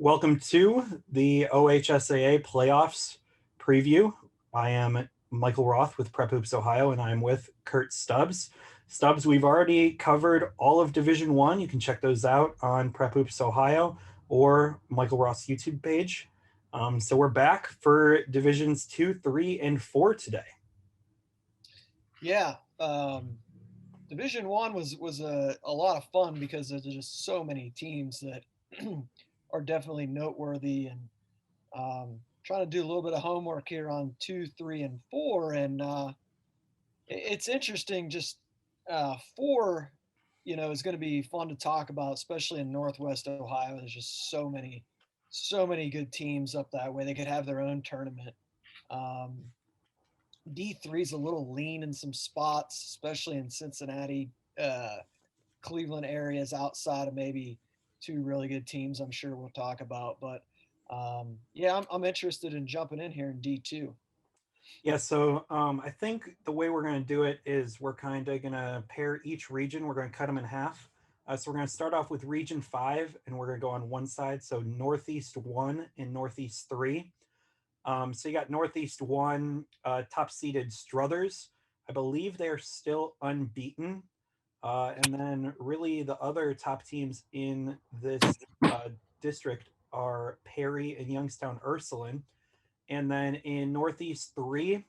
Welcome to the OHSAA playoffs preview. I am Michael Roth with Prep Hoops Ohio, and I'm with Kurt Stubbs. Stubbs, we've already covered all of Division I. You can check those out on Prep Hoops Ohio or Michael Roth's YouTube page. So we're back for Divisions 2, 3, and 4 today. Yeah, Division One was a lot of fun because there's just so many teams that are definitely noteworthy, and trying to do a little bit of homework here on 2, 3, and 4, and it's interesting. Just four, is going to be fun to talk about, especially in Northwest Ohio. There's just so many good teams up that way. They could have their own tournament. Um, D3 is a little lean in some spots, especially in Cincinnati, Cleveland areas outside of maybe two really good teams I'm sure we'll talk about. But yeah, I'm interested in jumping in here in D2. Yeah, so I think the way we're going to do it is we're kind of going to pair each region. We're going to cut them in half. So we're going to start off with Region 5, and we're going to go on one side. So Northeast 1 and Northeast 3. So you got Northeast 1, top-seeded Struthers. I believe they're still unbeaten. And then really the other top teams in this district are Perry and Youngstown Ursuline. And then in Northeast 3,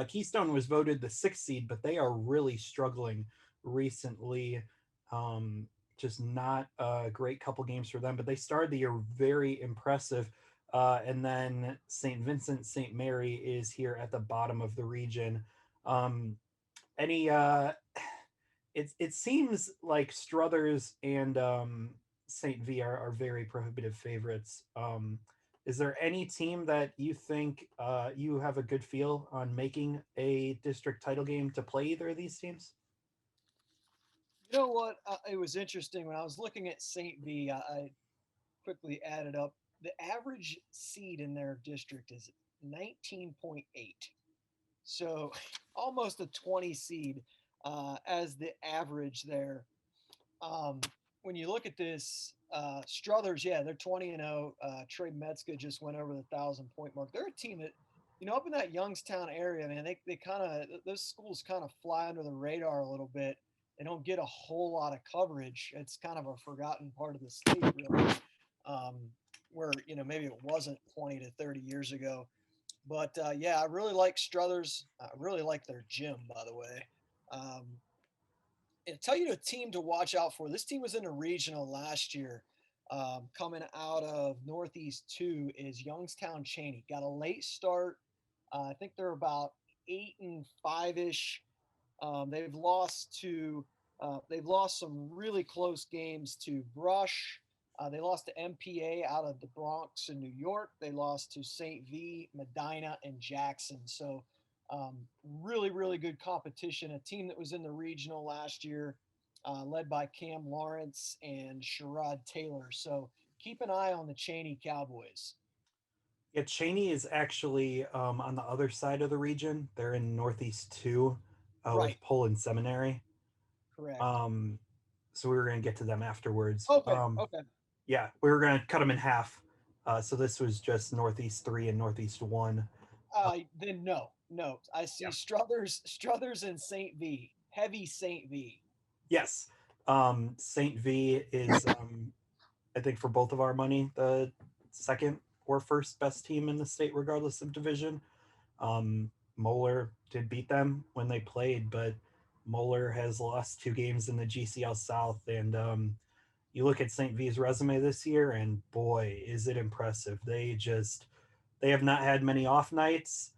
Keystone was voted the sixth seed, but they are really struggling recently. Just not a great couple games for them, but they started the year very impressive. And then St. Vincent, St. Mary is here at the bottom of the region. Any it seems like Struthers and St. V are very prohibitive favorites. Is there any team that you think you have a good feel on making a district title game to play either of these teams? You know what? It was interesting when I was looking at St. V. I quickly added up the average seed in their district is 19.8. So almost a 20 seed as the average there. Um, when you look at this, Struthers, yeah, they're 20-0. Trey Metzger just went over the 1,000 point mark. They're a team that, up in that Youngstown area, man, they kind of, those schools kind of fly under the radar a little bit. They don't get a whole lot of coverage. It's kind of a forgotten part of the state, really, um, where, maybe it wasn't 20 to 30 years ago. But yeah, I really like Struthers. I really like their gym, by the way. Um, and tell you a team to watch out for. This team was in a regional last year. Coming out of Northeast 2 is Youngstown Cheney. Got a late start. I think they're about 8-5 ish. They've lost some really close games to Brush. They lost to MPA out of the Bronx in New York. They lost to St. V, Medina, and Jackson. So really, really good competition. A team that was in the regional last year, led by Cam Lawrence and Sherrod Taylor. So keep an eye on the Cheney Cowboys. Yeah, Cheney is actually on the other side of the region. They're in Northeast 2 Right. with Poland Seminary. Correct. Um, so we were going to get to them afterwards. Okay. Okay. Yeah, we were going to cut them in half. So this was just Northeast 3 and Northeast 1. Then no, no. I see Yeah. Struthers and Saint V. Heavy Saint V. Yes. St. V is, I think, for both of our money, the second or first best team in the state, regardless of division. Moeller did beat them when they played, but Moeller has lost 2 games in the GCL South. And you look at St. V's resume this year, and boy, is it impressive. They have not had many off nights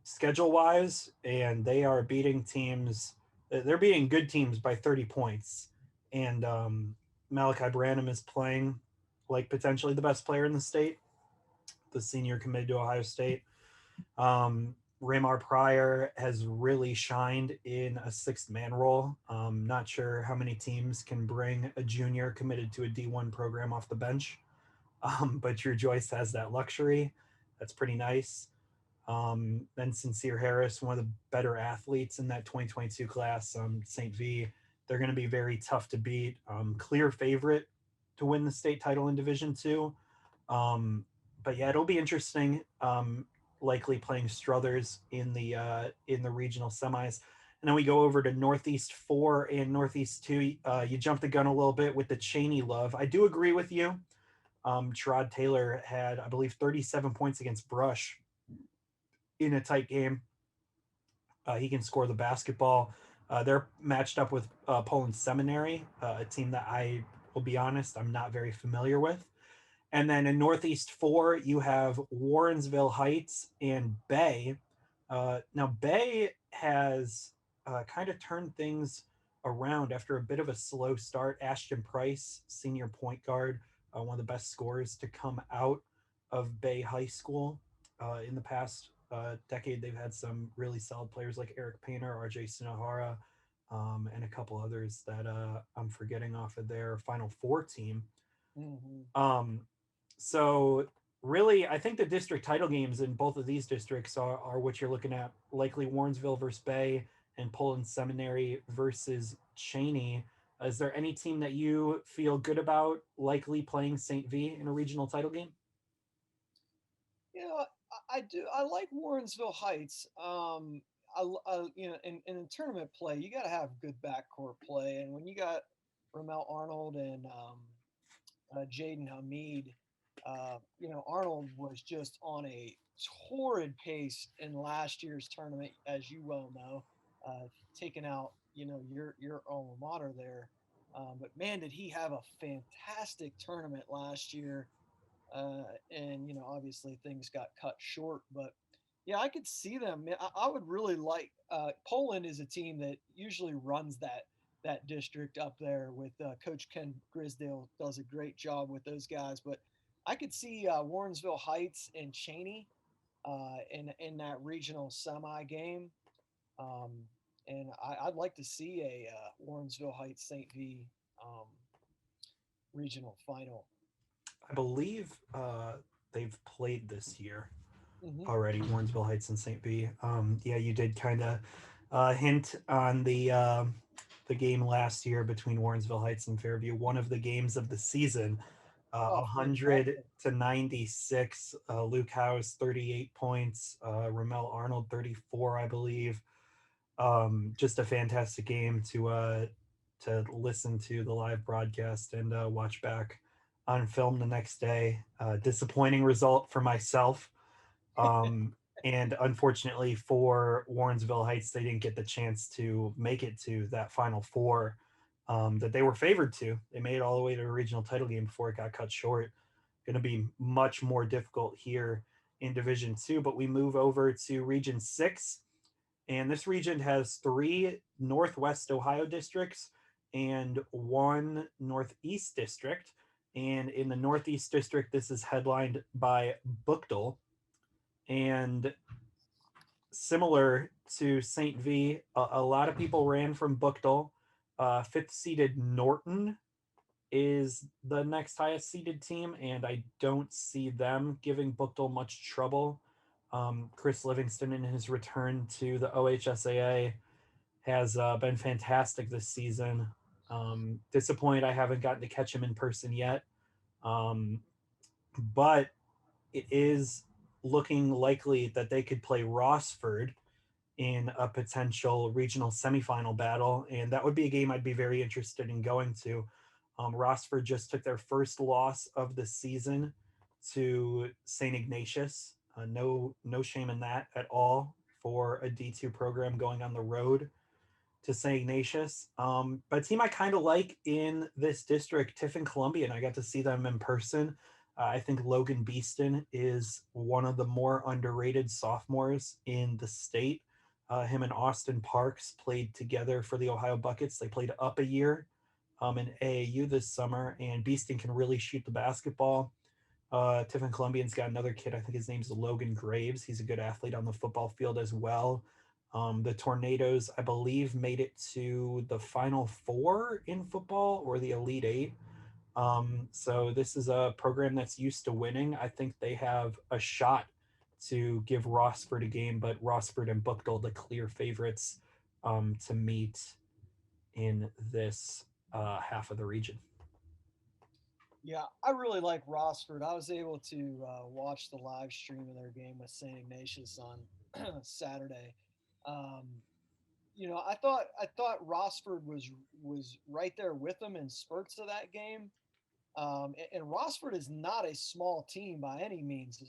schedule wise, and they are beating teams. They're beating good teams by 30 points. And Malachi Branham is playing like potentially the best player in the state, the senior committed to Ohio State. Raymar Pryor has really shined in a sixth man role. Not sure how many teams can bring a junior committed to a D1 program off the bench, but Drew Joyce has that luxury. That's pretty nice. Then Sincere Harris, one of the better athletes in that 2022 class, St. V. They're going to be very tough to beat. Clear favorite to win the state title in Division II. But yeah, it'll be interesting. Likely playing Struthers in the regional semis, and then we go over to Northeast 4 and Northeast 2. You jumped the gun a little bit with the Cheney love. I do agree with you. Trod Taylor had, I believe, 37 points against Brush in a tight game. He can score the basketball. They're matched up with Poland Seminary, a team that I will be honest, I'm not very familiar with. And then in Northeast 4, you have Warrensville Heights and Bay. Now, Bay has kind of turned things around after a bit of a slow start. Ashton Price, senior point guard, one of the best scorers to come out of Bay High School in the past decade. They've had some really solid players like Eric Painter, RJ Sinahara, and a couple others that I'm forgetting off of their Final Four team. Mm-hmm. So really, I think the district title games in both of these districts are what you're looking at. Likely Warrensville versus Bay and Poland Seminary versus Cheney. Is there any team that you feel good about likely playing St. V in a regional title game? You know, I do. I like Warrensville Heights. You know, in tournament play, you got to have good backcourt play, and when you got Ramel Arnold and Jaden Hamid, you know, Arnold was just on a torrid pace in last year's tournament, as you well know, taking out, you know, your alma mater there. But man, did he have a fantastic tournament last year. And you know, obviously things got cut short, but yeah, I could see them. I would really like. Poland is a team that usually runs that district up there with Coach Ken Grisdale. Does a great job with those guys, but I could see Warrensville Heights and Cheney in that regional semi game. Um, and I'd like to see a Warrensville Heights St. V regional final. I believe they've played this year Mm-hmm. already, Warrensville Heights and St. V. Yeah, you did kind of hint on the game last year between Warrensville Heights and Fairview, one of the games of the season. Oh, 100 fantastic. to 96. Luke House 38 points. Ramel Arnold 34, I believe. Just a fantastic game to listen to the live broadcast and watch back on film the next day. Disappointing result for myself. And unfortunately for Warrensville Heights, they didn't get the chance to make it to that Final Four that they were favored to. They made it all the way to a regional title game before it got cut short. Going to be much more difficult here in Division II, but we move over to Region 6. And this region has 3 Northwest Ohio districts and 1 Northeast district. And in the Northeast district, this is headlined by Buchtel. And similar to St. V, a lot of people ran from Buchtel. Fifth seeded Norton is the next highest seeded team, and I don't see them giving Buchtel much trouble. Chris Livingston, in his return to the OHSAA, has been fantastic this season. Disappointed I haven't gotten to catch him in person yet. But it is looking likely that they could play Rossford in a potential regional semifinal battle, and that would be a game I'd be very interested in going to. Rossford just took their first loss of the season to St. Ignatius. No shame in that at all for a D2 program going on the road to St. Ignatius. But a team I kind of like in this district, Tiffin Columbian. I got to see them in person. I think Logan Beeston is one of the more underrated sophomores in the state. Him and Austin Parks played together for the Ohio Buckets. They played up a year in AAU this summer, and Beeston can really shoot the basketball. Tiffin Columbian's got another kid. I think his name's Logan Graves. He's a good athlete on the football field as well. The Tornadoes, I believe, made it to the Final Four in football or the Elite Eight. So this is a program that's used to winning. I think they have a shot to give Rossford a game, but Rossford and Buchtel the clear favorites to meet in this half of the region. Yeah, I really like Rossford. I was able to watch the live stream of their game with St. Ignatius on Saturday. Um, I thought Rossford was right there with them in spurts of that game. And Rossford is not a small team by any means.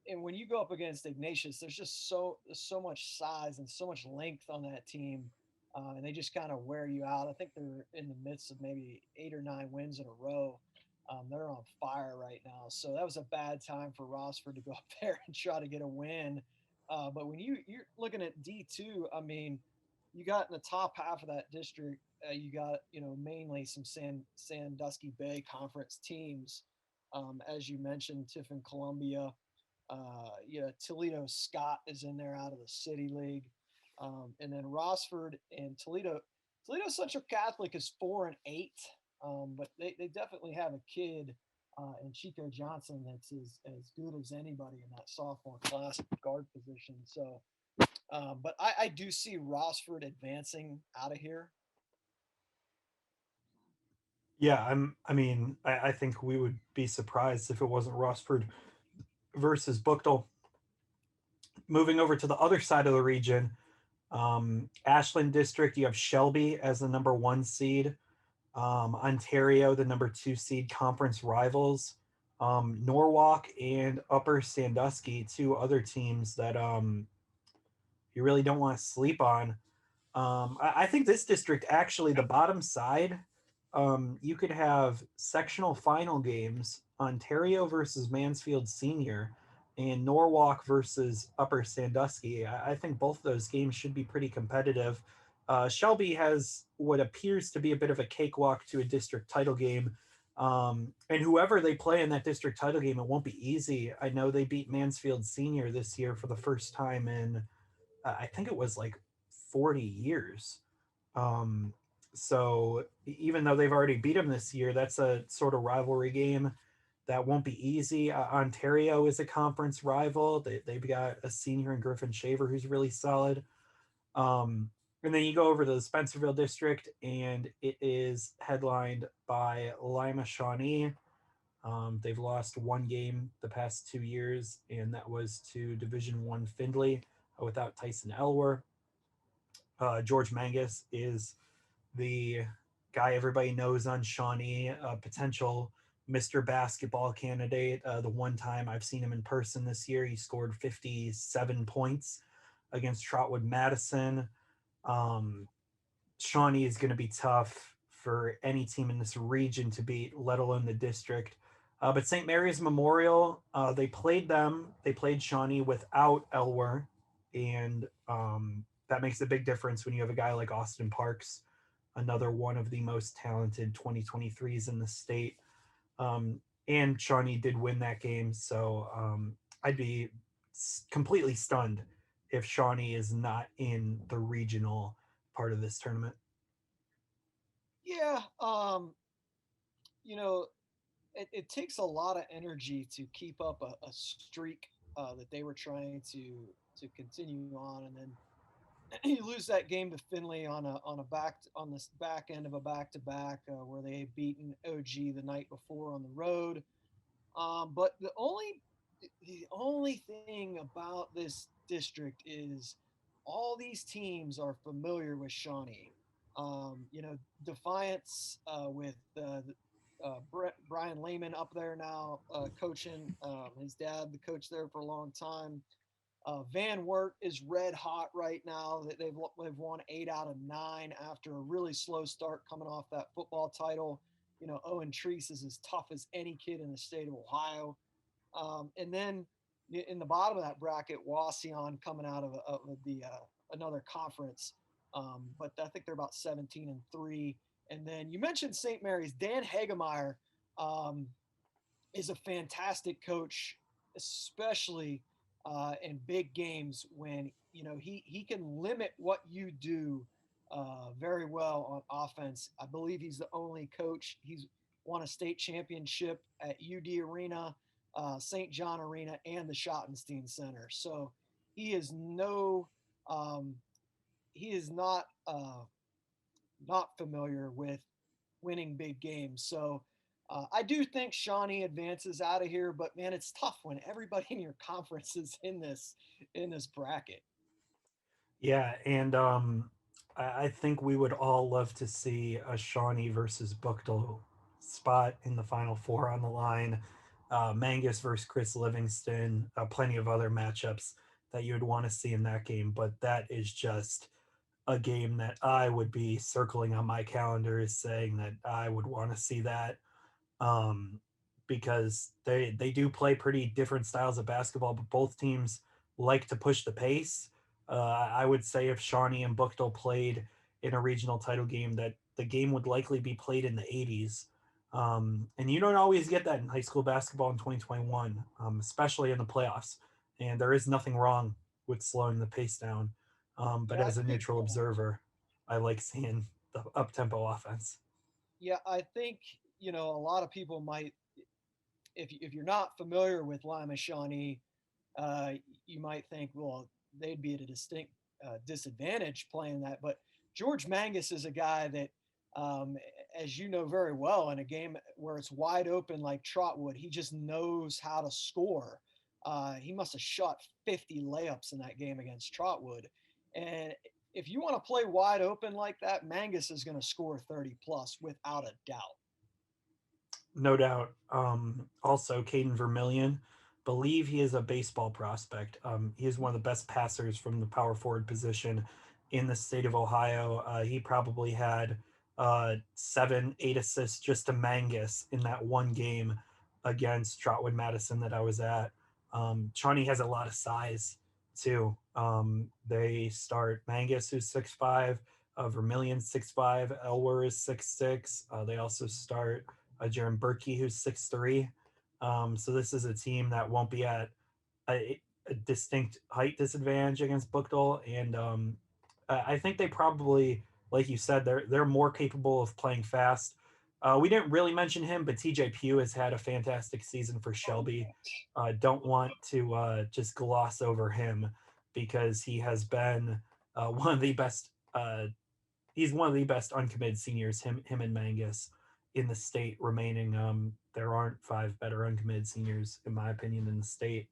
And when you go up against Ignatius, there's just so much size and so much length on that team, and they just kind of wear you out. I think they're in the midst of maybe 8 or 9 wins in a row. They're on fire right now, so that was a bad time for Rossford to go up there and try to get a win. But when you're looking at D2, I mean, you got in the top half of that district, you got mainly some Sandusky Bay Conference teams, as you mentioned, Tiffin Columbia. Toledo Scott is in there out of the City League. And then Rossford and Toledo. Toledo Central Catholic is 4-8, but they definitely have a kid in Chico Johnson that's as good as anybody in that sophomore class at the guard position. So, but I do see Rossford advancing out of here. Yeah, I think we would be surprised if it wasn't Rossford versus Buchtel. Moving over to the other side of the region, Ashland District, you have Shelby as the number one seed. Ontario, the number two seed, conference rivals. Norwalk and Upper Sandusky, two other teams that you really don't want to sleep on. I think this district, actually, the bottom side, you could have sectional final games, Ontario versus Mansfield Senior and Norwalk versus Upper Sandusky. I think both of those games should be pretty competitive. Shelby has what appears to be a bit of a cakewalk to a district title game. And whoever they play in that district title game, it won't be easy. I know they beat Mansfield Senior this year for the first time in, I think it was like 40 years. Um, so even though they've already beat them this year, that's a sort of rivalry game that won't be easy. Ontario is a conference rival. They've got a senior in Griffin Shaver who's really solid. Um, and then you go over to the Spencerville district, and it is headlined by Lima Shawnee. They've lost one game the past 2 years, and that was to Division One Findlay without Tyson Elwer. George Mangus is the guy everybody knows on Shawnee, a potential Mr. Basketball candidate. The one time I've seen him in person this year, he scored 57 points against Trotwood Madison. Um, Shawnee is going to be tough for any team in this region to beat, let alone the district. But St. Mary's Memorial, they played them. They played Shawnee without Elwer, and that makes a big difference when you have a guy like Austin Parks, another one of the most talented 2023s in the state. And Shawnee did win that game, so I'd be completely stunned if Shawnee is not in the regional part of this tournament. Yeah, you know, it takes a lot of energy to keep up a streak that they were trying to continue on, and then you lose that game to Finley on this back end of a back to back where they had beaten OG the night before on the road. But the only thing about this district is all these teams are familiar with Shawnee. Defiance with Brian Lehman up there now coaching. His dad, the coach there for a long time. Van Wert is red hot right now. They've won 8 out of 9 after a really slow start coming off that football title. Owen Treese is as tough as any kid in the state of Ohio. And then in the bottom of that bracket, Wasion coming out of the another conference, but I think they're about 17-3. And then you mentioned St. Mary's. Dan Hagemeyer um, is a fantastic coach, especially in big games when he can limit what you do very well on offense. I believe he's the only coach. He's won a state championship at UD Arena, St. John Arena, and the Schottenstein Center. So he is no, he is not not familiar with winning big games. So I do think Shawnee advances out of here, but man, it's tough when everybody in your conference is in this bracket. Yeah, and I think we would all love to see a Shawnee versus Buchtel spot in the Final Four on the line. Mangus versus Chris Livingston, plenty of other matchups that you would want to see in that game, but that is just a game that I would be circling on my calendar as saying that I would want to see that, um, because they do play pretty different styles of basketball, but both teams like to push the pace. I would say if Shawnee and Buchtel played in a regional title game, that the game would likely be played in the 80s. And you don't always get that in high school basketball in 2021, especially in the playoffs. And there is nothing wrong with slowing the pace down. But Yeah, I as a think neutral observer, I like seeing the up tempo offense. yeah, I think a lot of people might, if you're not familiar with Lima Shawnee, uh, you might think, well, they'd be at a distinct disadvantage playing that. But George Mangus is a guy that, um, as you know very well, in a game where it's wide open like Trotwood, he just knows how to score. He must have shot 50 layups in that game against Trotwood. And if you want to play wide open like that, Mangus is going to score 30 plus without a doubt. No doubt. Also, Caden Vermillion, believe he is a baseball prospect. He is one of the best passers from the power forward position in the state of Ohio. He probably had 7, 8 assists just to Mangus in that one game against Trotwood Madison that I was at. Shawnee has a lot of size too. They start Mangus, who's 6'5", Vermillion 6'5", Elwer is 6'6". They also start Jaron Berkey, who's 6'3". So this is a team that won't be at a distinct height disadvantage against Buchtel, and I think they probably, like you said, they're more capable of playing fast. We didn't really mention him, but TJ Pugh has had a fantastic season for Shelby. Don't want to just gloss over him because he has been one of the best. He's one of the best uncommitted seniors. Him and Mangus in the state remaining. There aren't 5 better uncommitted seniors in my opinion in the state.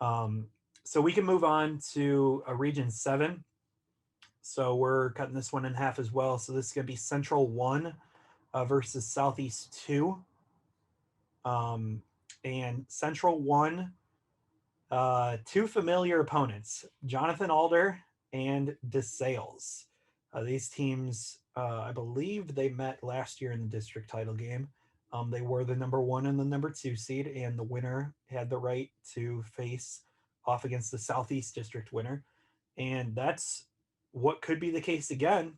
Um, so we can move on to a Region 7. So we're cutting this one in half as well. So this is going to be Central 1 versus Southeast 2. Um, and Central 1, 2 familiar opponents, Jonathan Alder and DeSales. These teams, I believe they met last year in the district title game. They were the number 1 and the number 2 seed, and the winner had the right to face off against the Southeast District winner. And that's what could be the case again,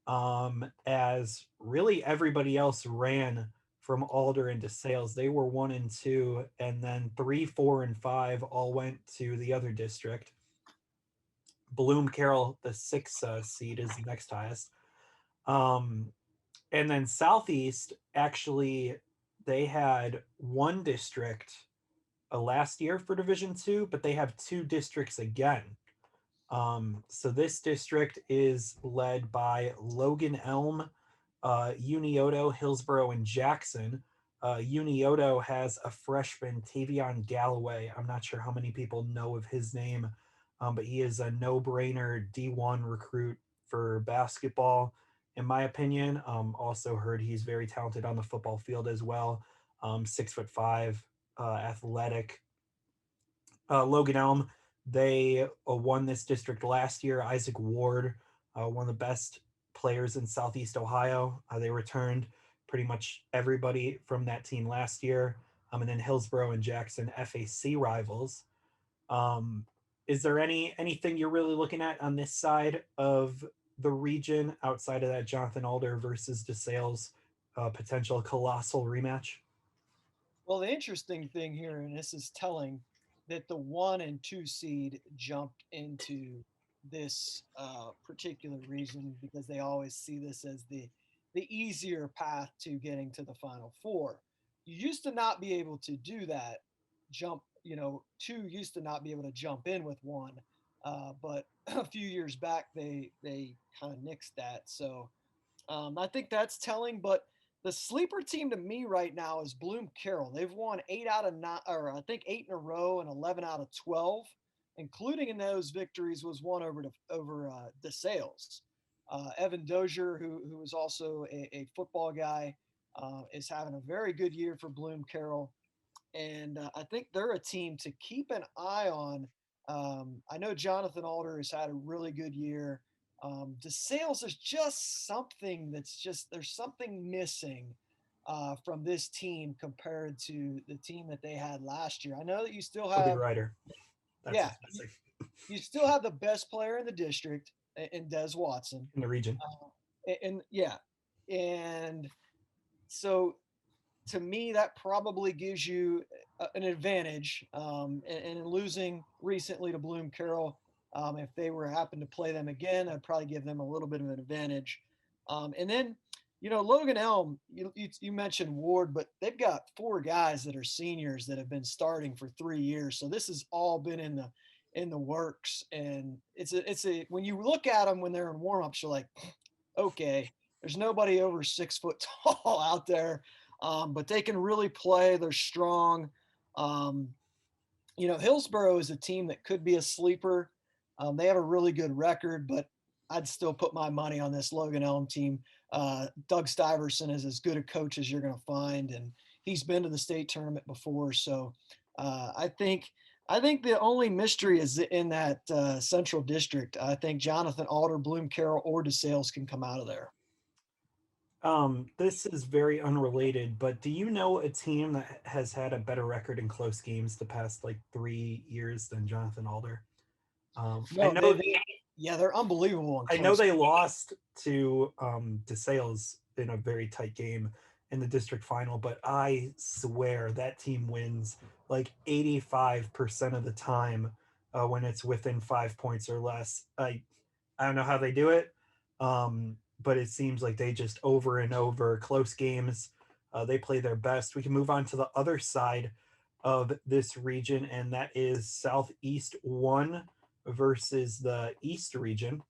as really everybody else ran from Alder into Sales. They were 1 and 2, and then 3, 4, and 5 all went to the other district. Bloom Carroll, the 6 seed, is the next highest. And then Southeast, actually, they had 1 district last year for Division II, but they have 2 districts again. So this district is led by Logan Elm, Unioto, Hillsborough, and Jackson. Unioto has a freshman, Tavion Galloway. I'm not sure how many people know of his name, but he is a no-brainer D1 recruit for basketball, in my opinion. Also heard he's very talented on the football field as well. 6'5", athletic. Logan Elm, they won this district last year. Isaac Ward, one of the best players in Southeast Ohio. They returned pretty much everybody from that team last year. And then Hillsborough and Jackson, FAC rivals. Is there anything you're really looking at on this side of the region outside of that Jonathan Alder versus DeSales potential colossal rematch? Well, the interesting thing here, and this is telling, that the 1 and 2 seed jumped into this particular region because they always see this as the easier path to getting to the Final Four. You used to not be able to do that. Jump, 2 used to not be able to jump in with 1, but a few years back they kind of nixed that. So I think that's telling, but The sleeper team to me right now is Bloom Carroll. They've won 8 out of 9, or I think 8 in a row, and 11 out of 12, including in those victories was one over DeSales. Evan Dozier, who is also a football guy, is having a very good year for Bloom Carroll, and I think they're a team to keep an eye on. I know Jonathan Alder has had a really good year. DeSales is just something there's something missing from this team compared to the team that they had last year. I know that you still Toby have, Ryder. That's yeah, what's missing you still have the best player in the district in Des Watson, in the region. and yeah, and so to me, that probably gives you an advantage. And losing recently to Bloom Carroll, if they were happen to play them again, I'd probably give them a little bit of an advantage. And then, Logan Elm, you mentioned Ward, but they've got 4 guys that are seniors that have been starting for 3 years. So this has all been in the works, and it's a when you look at them when they're in warmups, you're like, okay, there's nobody over 6 foot tall out there, but they can really play. They're strong. Um, Hillsboro is a team that could be a sleeper. They have a really good record, but I'd still put my money on this Logan Elm team. Doug Stuyvesant is as good a coach as you're going to find, and he's been to the state tournament before. So I think the only mystery is in that Central District. I think Jonathan Alder, Bloom Carroll, or DeSales can come out of there. This is very unrelated, but do you know a team that has had a better record in close games the past like 3 years than Jonathan Alder? I No, know yeah, they're unbelievable in I know close. they lost to DeSales in a very tight game in the district final, but I swear that team wins like 85% of the time when it's within 5 points or less. I don't know how they do it, but it seems like they just over and over close games. They play their best. We can move on to the other side of this region, and that is Southeast 1 versus the East region.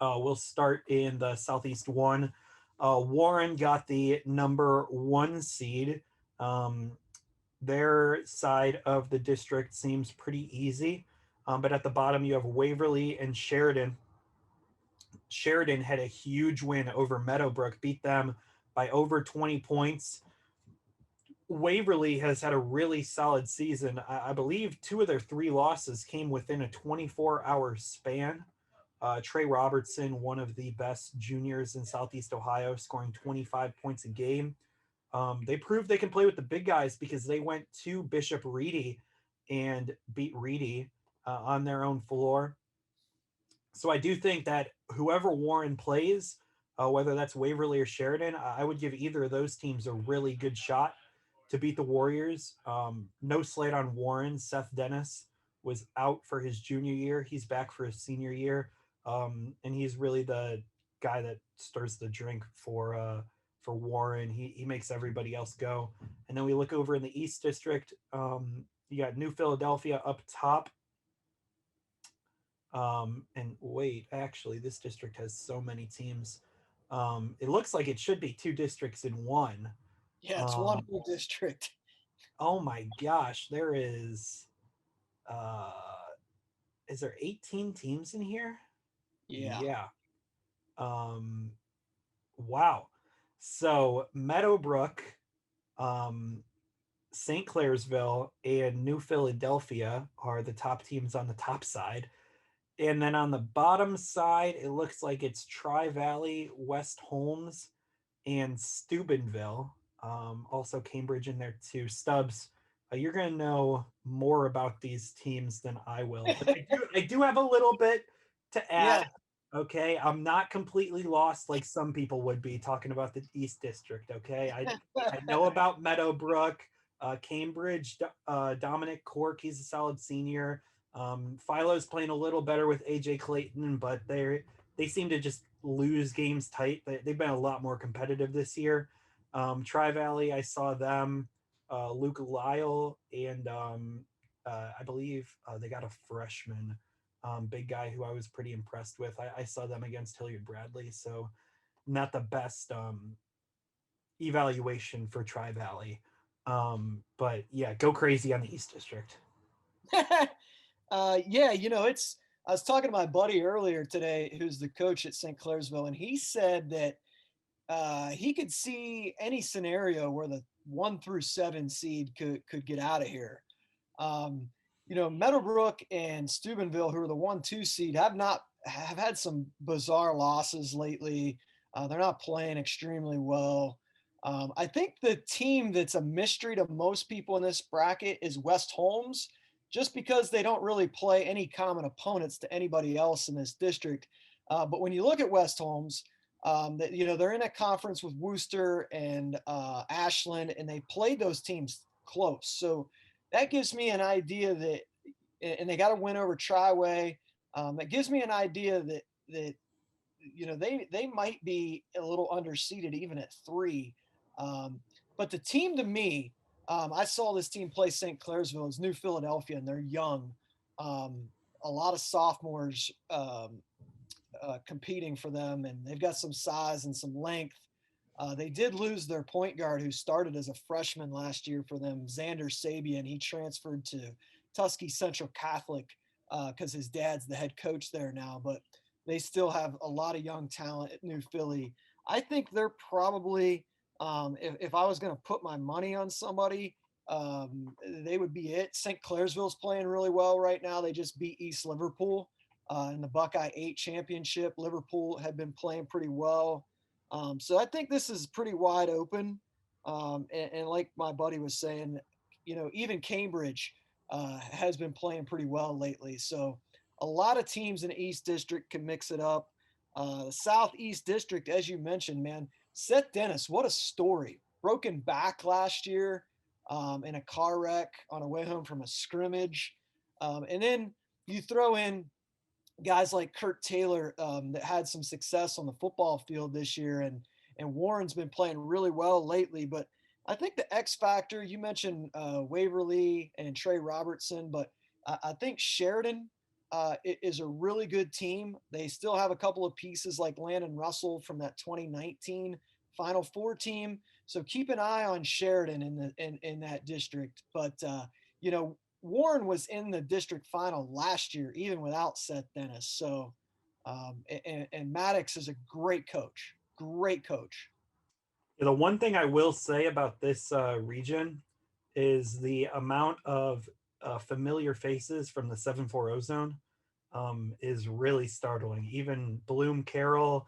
We'll start in the Southeast 1. Warren got the number 1 seed. Their side of the district seems pretty easy, but at the bottom you have Waverly and Sheridan. Sheridan had a huge win over Meadowbrook, beat them by over 20 points. Waverly has had a really solid season. I believe 2 of their 3 losses came within a 24-hour span. Trey Robertson, one of the best juniors in Southeast Ohio, scoring 25 points a game. They proved they can play with the big guys because they went to Bishop Reedy and beat Reedy on their own floor. So I do think that whoever Warren plays, whether that's Waverly or Sheridan, I would give either of those teams a really good shot to beat the Warriors. No slate on Warren. Seth Dennis was out for his junior year. He's back for his senior year, and he's really the guy that stirs the drink for Warren. He makes everybody else go. And then we look over in the East District. You got New Philadelphia up top. And wait, actually, this district has so many teams. It looks like it should be 2 districts in one. Yeah, it's one whole district. Oh my gosh, uh is there 18 teams in here? Yeah. Yeah. Um wow. So Meadowbrook, um St. Clairsville, and New Philadelphia are the top teams on the top side. And then on the bottom side, it looks like it's Tri-Valley, West Holmes, and Steubenville. Also Cambridge in there too. Stubbs, you're going to know more about these teams than I will. But I do have a little bit to add. Yeah. Okay, I'm not completely lost like some people would be talking about the East District. Okay, I know about Meadowbrook, Cambridge, Dominic Cork. He's a solid senior. Philo's playing a little better with AJ Clayton, but they seem to just lose games tight. They've been a lot more competitive this year. Tri-Valley, I saw them, Luke Lyle, and I believe they got a freshman, big guy who I was pretty impressed with. I saw them against Hilliard Bradley, so not the best evaluation for Tri Valley. But yeah, go crazy on the East District. Yeah, it's. I was talking to my buddy earlier today, who's the coach at St. Clairsville, and he said that he could see any scenario where the 1 through 7 seed could get out of here. Um, Meadowbrook and Steubenville, who are the 1-2 seed, have had some bizarre losses lately. They're not playing extremely well. I think the team that's a mystery to most people in this bracket is West Holmes, just because they don't really play any common opponents to anybody else in this district. But when you look at West Holmes, they're in a conference with Worcester and Ashland, and they played those teams close. So that gives me an idea that, and they got to win over Triway. That gives me an idea that they might be a little underseeded even at 3. But the team to me, I saw this team play St. Clairsville, is New Philadelphia, and they're young. A lot of sophomores competing for them, and they've got some size and some length. They did lose their point guard, who started as a freshman last year for them, Xander Sabian. He transferred to Tuskegee Central Catholic because his dad's the head coach there now, but they still have a lot of young talent at New Philly. I think they're probably, if I was going to put my money on somebody, they would be it. St. Clairsville's playing really well right now. They just beat East Liverpool in the Buckeye 8 championship. Liverpool had been playing pretty well. So I think this is pretty wide open. And like my buddy was saying, even Cambridge has been playing pretty well lately. So a lot of teams in the East District can mix it up. The Southeast District, as you mentioned, man, Seth Dennis, what a story. Broken back last year in a car wreck on a way home from a scrimmage. And then you throw in guys like Kurt Taylor that had some success on the football field this year, and Warren's been playing really well lately. But I think the X factor, you mentioned Waverly and Trey Robertson, but I think Sheridan is a really good team. They still have a couple of pieces like Landon Russell from that 2019 Final Four team. So keep an eye on Sheridan in that district. But Warren was in the district final last year, even without Seth Dennis. So, and Maddox is a great coach. Great coach. The one thing I will say about this region is the amount of familiar faces from the 740 zone is really startling. Even Bloom Carroll,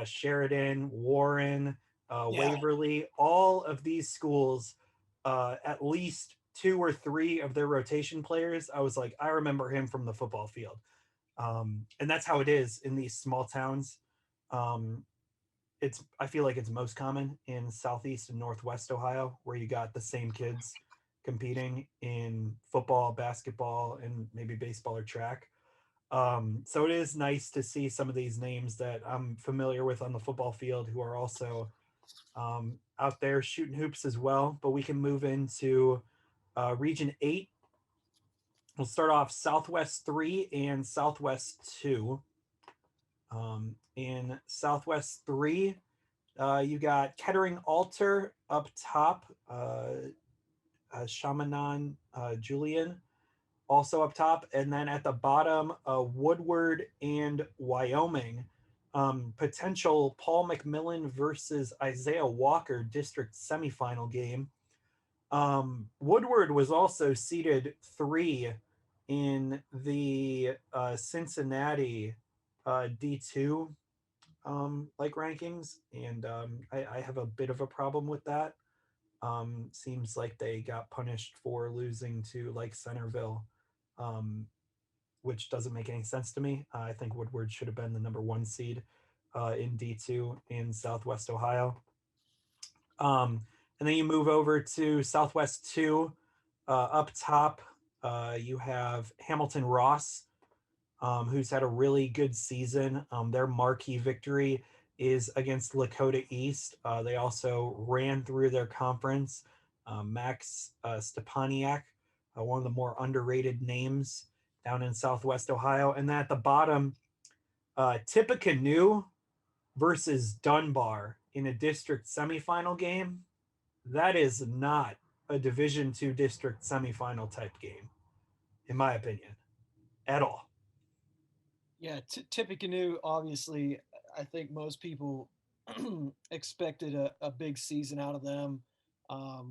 Sheridan, Warren, Yeah. Waverly, all of these schools, at least 2 or 3 of their rotation players, I was like, I remember him from the football field. And that's how it is in these small towns. I feel like it's most common in Southeast and Northwest Ohio, where you got the same kids competing in football, basketball, and maybe baseball or track. So it is nice to see some of these names that I'm familiar with on the football field who are also out there shooting hoops as well. But we can move into Region 8. We'll start off Southwest 3 and Southwest 2. In Southwest 3, you got Kettering Altar up top, Shamanan Julian also up top, and then at the bottom, Woodward and Wyoming. Potential Paul Mcmillan versus Isaiah Walker district semifinal game. Woodward was also seeded 3 in the Cincinnati D2 rankings, and I have a bit of a problem with that. Seems like they got punished for losing to Centerville, which doesn't make any sense to me. I think Woodward should have been the number 1 seed in D2 in Southwest Ohio. And then you move over to Southwest 2. Up top, you have Hamilton Ross, who's had a really good season. Their marquee victory is against Lakota East. They also ran through their conference. Max Stepaniak, one of the more underrated names down in Southwest Ohio. And then at the bottom, Tippecanoe versus Dunbar in a district semifinal game, that is not a Division II district semifinal type game, in my opinion, at all. Yeah, Tippecanoe, obviously, I think most people expected a big season out of them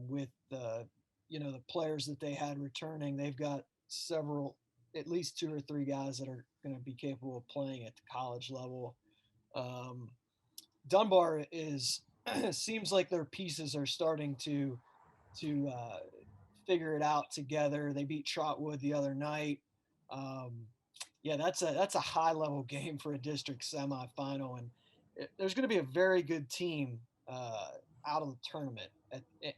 with the, the players that they had returning. They've got several, at least two or three guys that are going to be capable of playing at the college level. Um, Dunbar is seems like their pieces are starting to figure it out together. They beat Trotwood the other night. Um, yeah, that's a high level game for a district semifinal, and there's going to be a very good team out of the tournament,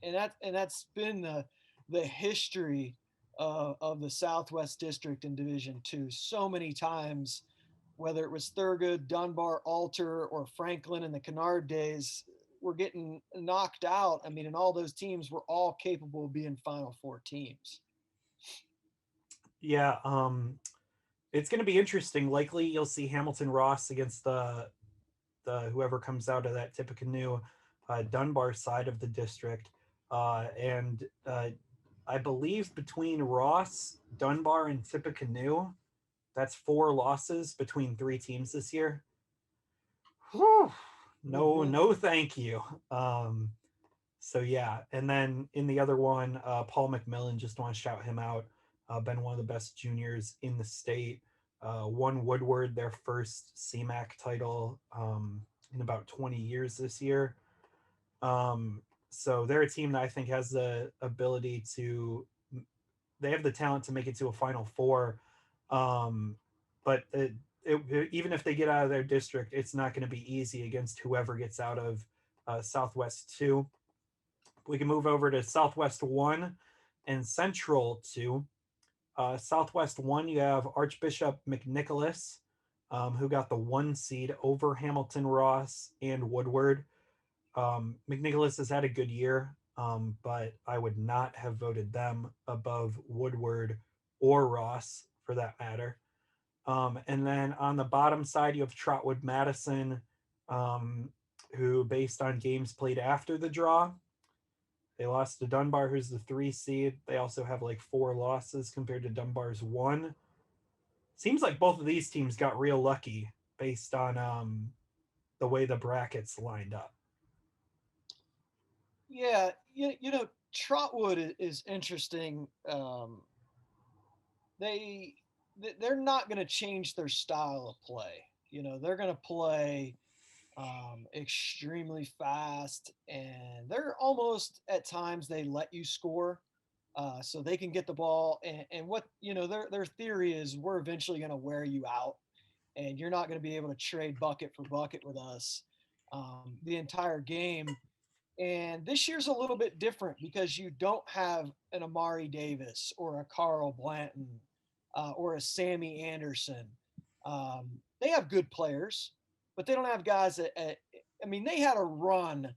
and that's been the history of the Southwest District in Division II so many times. Whether it was Thurgood, Dunbar, Alter, or Franklin in the Kennard days, we're getting knocked out. I mean, and all those teams were all capable of being Final Four teams. Yeah, it's going to be interesting. Likely, you'll see Hamilton Ross against the whoever comes out of that Tippecanoe Dunbar side of the district, and I believe between Ross, Dunbar, and Tippecanoe, that's 4 losses between 3 teams this year. Whew. No, Mm-hmm. no, thank you. So yeah, and then in the other one, Paul Mcmillan, just want to shout him out. Been one of the best juniors in the state. Won Woodward their first CMAC title in about 20 years this year. So they're a team that I think has the ability to. They have the talent to make it to a Final Four, but even if they get out of their district, it's not going to be easy against whoever gets out of Southwest 2. We can move over to Southwest 1 and Central 2. Southwest 1, you have Archbishop Mcnicholas, who got the 1 seed over Hamilton Ross and Woodward. Mcnicholas has had a good year, but I would not have voted them above Woodward or Ross for that matter. And then on the bottom side, you have Trotwood Madison, who, based on games played after the draw, they lost to Dunbar, who's the 3 seed. They also have like 4 losses compared to Dunbar's 1. Seems like both of these teams got real lucky based on the way the brackets lined up. Yeah, Trotwood is interesting. They they're not going to change their style of play. They're going to play extremely fast, and they're almost at times they let you score, so they can get the ball. And what their theory is, we're eventually going to wear you out, and you're not going to be able to trade bucket for bucket with us the entire game. And this year's a little bit different because you don't have an Amari Davis or a Carl Blanton or a Sammy Anderson. They have good players, but they don't have guys I mean, they had a run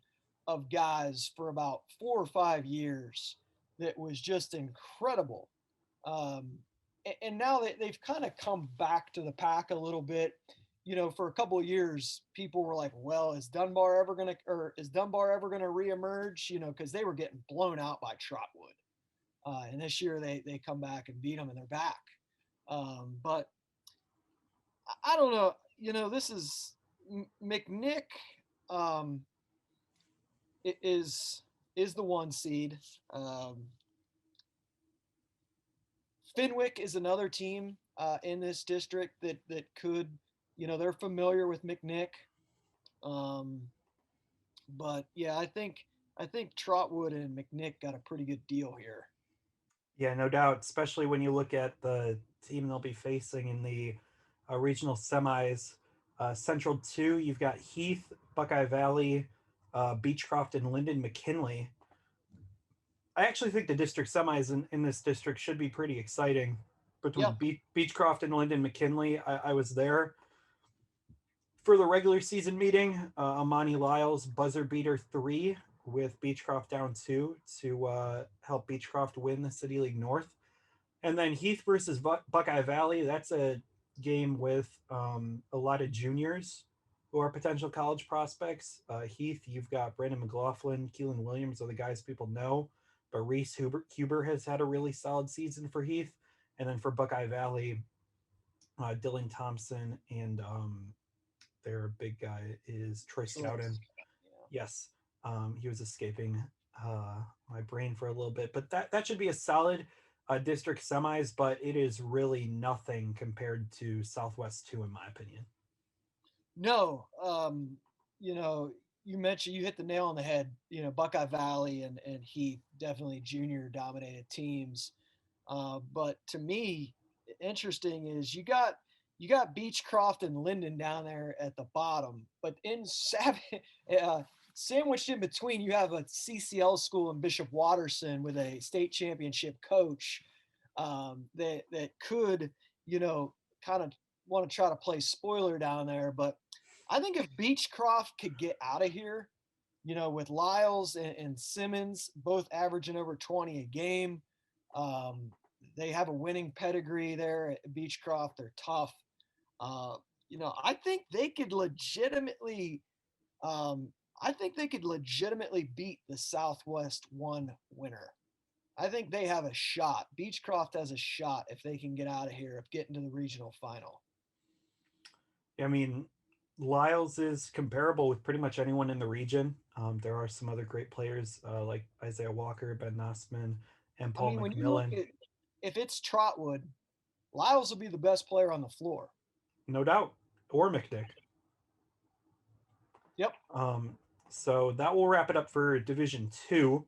of guys for about 4 or 5 years that was just incredible. And now they've kind of come back to the pack a little bit. For a couple of years, people were like, "Well, is Dunbar ever gonna reemerge?" Because they were getting blown out by Trotwood, and this year they come back and beat them, and they're back. But I don't know. This is McNick um, is the 1 seed. Fenwick is another team in this district that could, they're familiar with McNick. But yeah, I think Trotwood and McNick got a pretty good deal here. Yeah, no doubt, especially when you look at the team they'll be facing in the regional semis. Central 2, you've got Heath, Buckeye Valley, Beechcroft, and Linden McKinley. I actually think the district semis in this district should be pretty exciting between Beechcroft and Linden McKinley. I was there for the regular season meeting. Amani Lyles buzzer beater 3 with Beechcroft down 2 to help Beechcroft win the City League North. And then Heath versus Buckeye Valley. That's a game with a lot of juniors. who are potential college prospects. Heath, you've got Brandon McLaughlin, Keelan Williams are the guys people know, but Reese Huber has had a really solid season for Heath. And then for Buckeye Valley, Dylan Thompson and their big guy is Troy Stoughton. Yes, he was escaping my brain for a little bit, but that should be a solid district semis, but it is really nothing compared to Southwest 2, in my opinion. No, you know, you mentioned you hit the nail on the head. You know, Buckeye Valley and Heath, definitely junior dominated teams. But to me, interesting is you got Beechcroft and Linden down there at the bottom, but uh, sandwiched in between, you have a CCL school in Bishop Watterson with a state championship coach that could, you know, kind of want to try to play spoiler down there. But I think if Beechcroft could get out of here, you know, with Lyles and Simmons both averaging over 20 a game, um, they have a winning pedigree there at Beechcroft. They're tough. Uh, you know, I think they could legitimately. Um, I think they could legitimately beat the Southwest one winner. I think they have a shot. Beechcroft has a shot if they can get out of here of getting to the regional final. I mean, Lyles is comparable with pretty much anyone in the region. There are some other great players like Isaiah Walker, Ben Nossman, and I Paul mean, when you look Mcmillan. at if it's Trotwood, Lyles will be the best player on the floor. No doubt, or McNick. Yep. Um, so that will wrap it up for Division 2.